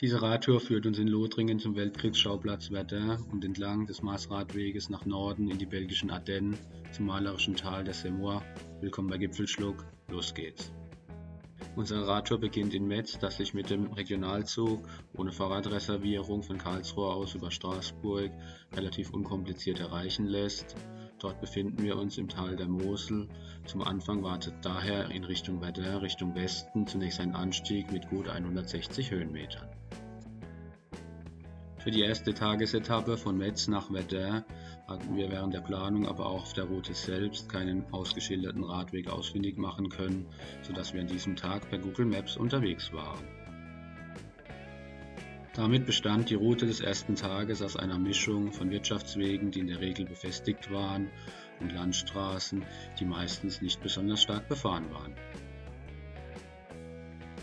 Diese Radtour führt uns in Lothringen zum Weltkriegsschauplatz Verdun und entlang des Maasradweges nach Norden in die belgischen Ardennen zum malerischen Tal der Semois. Willkommen bei Gipfelschluck, los geht's! Unsere Radtour beginnt in Metz, das sich mit dem Regionalzug ohne Fahrradreservierung von Karlsruhe aus über Straßburg relativ unkompliziert erreichen lässt. Dort befinden wir uns im Tal der Mosel. Zum Anfang wartet daher in Richtung Verdun, Richtung Westen, zunächst ein Anstieg mit gut 160 Höhenmetern. Für die erste Tagesetappe von Metz nach Verdun hatten wir während der Planung, aber auch auf der Route selbst keinen ausgeschilderten Radweg ausfindig machen können, sodass wir an diesem Tag per Google Maps unterwegs waren. Damit bestand die Route des ersten Tages aus einer Mischung von Wirtschaftswegen, die in der Regel befestigt waren, und Landstraßen, die meistens nicht besonders stark befahren waren.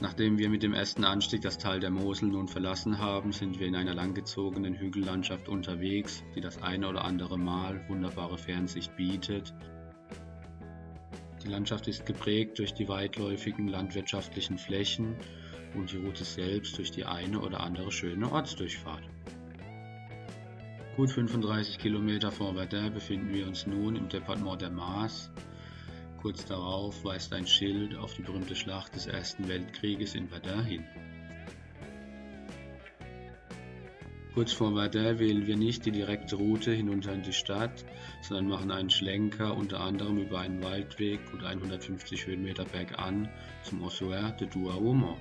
Nachdem wir mit dem ersten Anstieg das Tal der Mosel nun verlassen haben, sind wir in einer langgezogenen Hügellandschaft unterwegs, die das eine oder andere Mal wunderbare Fernsicht bietet. Die Landschaft ist geprägt durch die weitläufigen landwirtschaftlichen Flächen und die Route selbst durch die eine oder andere schöne Ortsdurchfahrt. Gut 35 Kilometer vor Verdun befinden wir uns nun im Departement der Maas. Kurz darauf weist ein Schild auf die berühmte Schlacht des Ersten Weltkrieges in Verdun hin. Kurz vor Verdun wählen wir nicht die direkte Route hinunter in die Stadt, sondern machen einen Schlenker unter anderem über einen Waldweg gut 150 Höhenmeter bergan zum Ossuaire de Douaumont.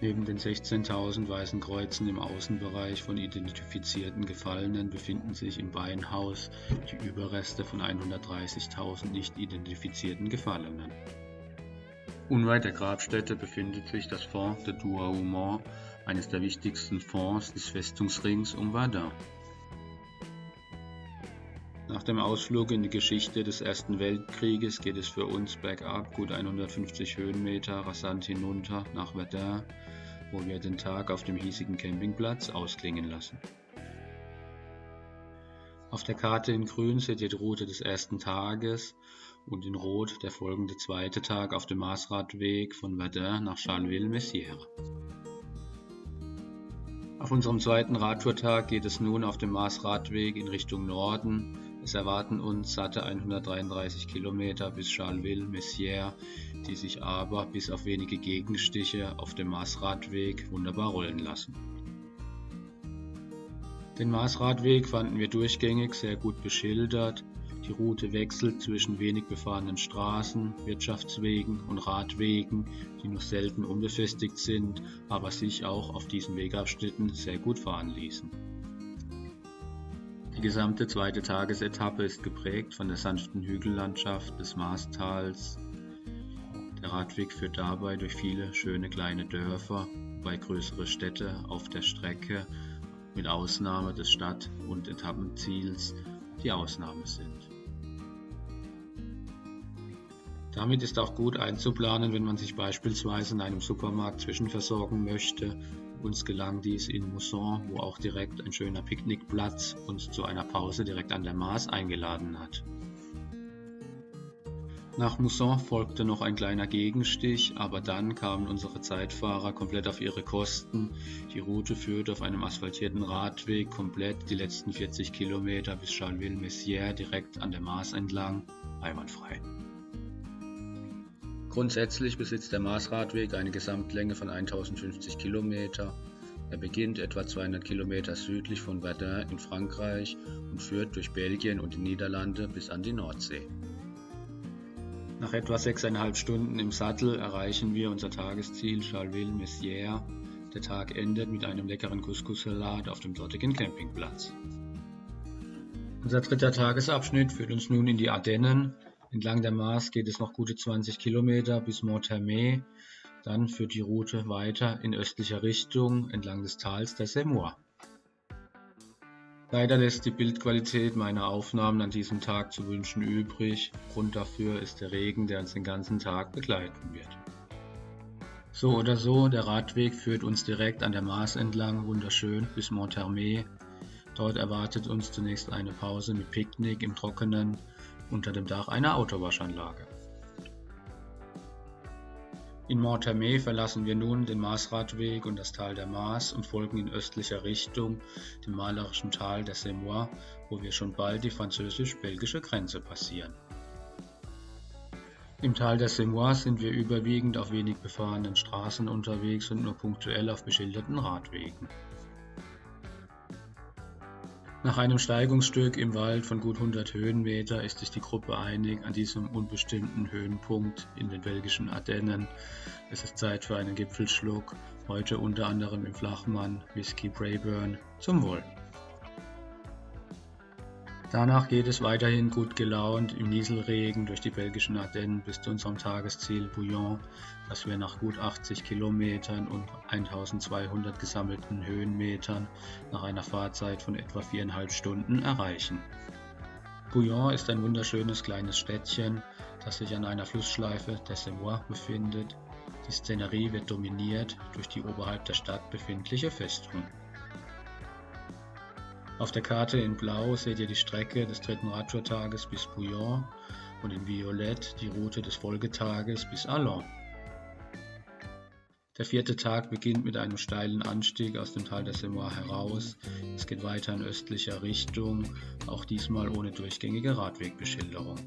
Neben den 16.000 weißen Kreuzen im Außenbereich von identifizierten Gefallenen befinden sich im Beinhaus die Überreste von 130.000 nicht identifizierten Gefallenen. Unweit der Grabstätte befindet sich das Fort de Douaumont, eines der wichtigsten Forts des Festungsrings um Verdun. Nach dem Ausflug in die Geschichte des Ersten Weltkrieges geht es für uns bergab gut 150 Höhenmeter rasant hinunter nach Verdun, wo wir den Tag auf dem hiesigen Campingplatz ausklingen lassen. Auf der Karte in grün seht ihr die Route des ersten Tages und in rot der folgende zweite Tag auf dem Maasradweg von Verdun nach Charleville-Mézières. Auf unserem zweiten Radtourtag geht es nun auf dem Maasradweg in Richtung Norden. Es erwarten uns satte 133 Kilometer bis Charleville-Mézières, die sich aber bis auf wenige Gegenstiche auf dem Maasradweg wunderbar rollen lassen. Den Maasradweg fanden wir durchgängig sehr gut beschildert. Die Route wechselt zwischen wenig befahrenen Straßen, Wirtschaftswegen und Radwegen, die nur selten unbefestigt sind, aber sich auch auf diesen Wegabschnitten sehr gut fahren ließen. Die gesamte zweite Tagesetappe ist geprägt von der sanften Hügellandschaft des Maastals. Der Radweg führt dabei durch viele schöne kleine Dörfer, wobei größere Städte auf der Strecke mit Ausnahme des Stadt- und Etappenziels die Ausnahme sind. Damit ist auch gut einzuplanen, wenn man sich beispielsweise in einem Supermarkt zwischenversorgen möchte. Uns gelang dies in Mousson, wo auch direkt ein schöner Picknickplatz uns zu einer Pause direkt an der Maas eingeladen hat. Nach Mousson folgte noch ein kleiner Gegenstich, aber dann kamen unsere Zeitfahrer komplett auf ihre Kosten. Die Route führte auf einem asphaltierten Radweg komplett die letzten 40 Kilometer bis Charleville-Mézières direkt an der Maas entlang, einwandfrei. Grundsätzlich besitzt der Maasradweg eine Gesamtlänge von 1050 Kilometer. Er beginnt etwa 200 Kilometer südlich von Verdun in Frankreich und führt durch Belgien und die Niederlande bis an die Nordsee. Nach etwa 6,5 Stunden im Sattel erreichen wir unser Tagesziel Charleville-Mézières. Der Tag endet mit einem leckeren Couscous-Salat auf dem dortigen Campingplatz. Unser dritter Tagesabschnitt führt uns nun in die Ardennen. Entlang der Maas geht es noch gute 20 Kilometer bis Monthermé. Dann führt die Route weiter in östlicher Richtung entlang des Tals der Semois. Leider lässt die Bildqualität meiner Aufnahmen an diesem Tag zu wünschen übrig. Grund dafür ist der Regen, der uns den ganzen Tag begleiten wird. So oder so, der Radweg führt uns direkt an der Maas entlang, wunderschön, bis Monthermé. Dort erwartet uns zunächst eine Pause mit Picknick im Trockenen unter dem Dach einer Autowaschanlage. In Monthermé verlassen wir nun den Maasradweg und das Tal der Maas und folgen in östlicher Richtung dem malerischen Tal der Semois, wo wir schon bald die französisch-belgische Grenze passieren. Im Tal der Semois sind wir überwiegend auf wenig befahrenen Straßen unterwegs und nur punktuell auf beschilderten Radwegen. Nach einem Steigungsstück im Wald von gut 100 Höhenmeter ist sich die Gruppe einig, an diesem unbestimmten Höhenpunkt in den belgischen Ardennen. Es ist Zeit für einen Gipfelschluck, heute unter anderem im Flachmann Whisky Braeburn. Zum Wohl! Danach geht es weiterhin gut gelaunt im Nieselregen durch die belgischen Ardennen bis zu unserem Tagesziel Bouillon, das wir nach gut 80 Kilometern und 1200 gesammelten Höhenmetern nach einer Fahrzeit von etwa 4,5 Stunden erreichen. Bouillon ist ein wunderschönes kleines Städtchen, das sich an einer Flussschleife der Semois befindet. Die Szenerie wird dominiert durch die oberhalb der Stadt befindliche Festung. Auf der Karte in Blau seht ihr die Strecke des dritten Radtourtages bis Bouillon und in Violett die Route des Folgetages bis Allons. Der vierte Tag beginnt mit einem steilen Anstieg aus dem Tal der Semois heraus. Es geht weiter in östlicher Richtung, auch diesmal ohne durchgängige Radwegbeschilderung.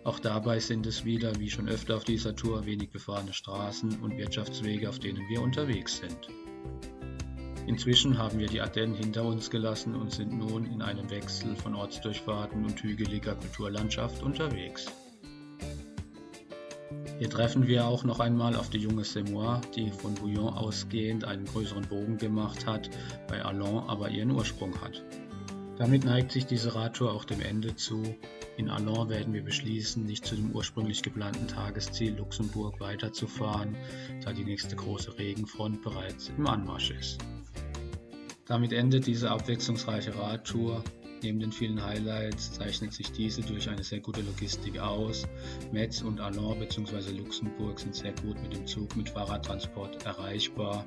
Auch dabei sind es wieder, wie schon öfter auf dieser Tour, wenig befahrene Straßen und Wirtschaftswege, auf denen wir unterwegs sind. Inzwischen haben wir die Ardennen hinter uns gelassen und sind nun in einem Wechsel von Ortsdurchfahrten und hügeliger Kulturlandschaft unterwegs. Hier treffen wir auch noch einmal auf die junge Semois, die von Bouillon ausgehend einen größeren Bogen gemacht hat, bei Allons aber ihren Ursprung hat. Damit neigt sich diese Radtour auch dem Ende zu. In Allons werden wir beschließen, nicht zu dem ursprünglich geplanten Tagesziel Luxemburg weiterzufahren, da die nächste große Regenfront bereits im Anmarsch ist. Damit endet diese abwechslungsreiche Radtour. Neben den vielen Highlights zeichnet sich diese durch eine sehr gute Logistik aus. Metz und Allons bzw. Luxemburg sind sehr gut mit dem Zug mit Fahrradtransport erreichbar.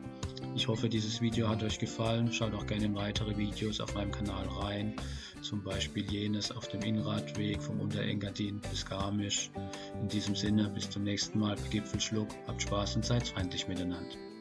Ich hoffe, dieses Video hat euch gefallen. Schaut auch gerne in weitere Videos auf meinem Kanal rein, zum Beispiel jenes auf dem Innradweg vom Unterengadin bis Garmisch. In diesem Sinne, bis zum nächsten Mal bei Gipfelschluck. Habt Spaß und seid freundlich miteinander.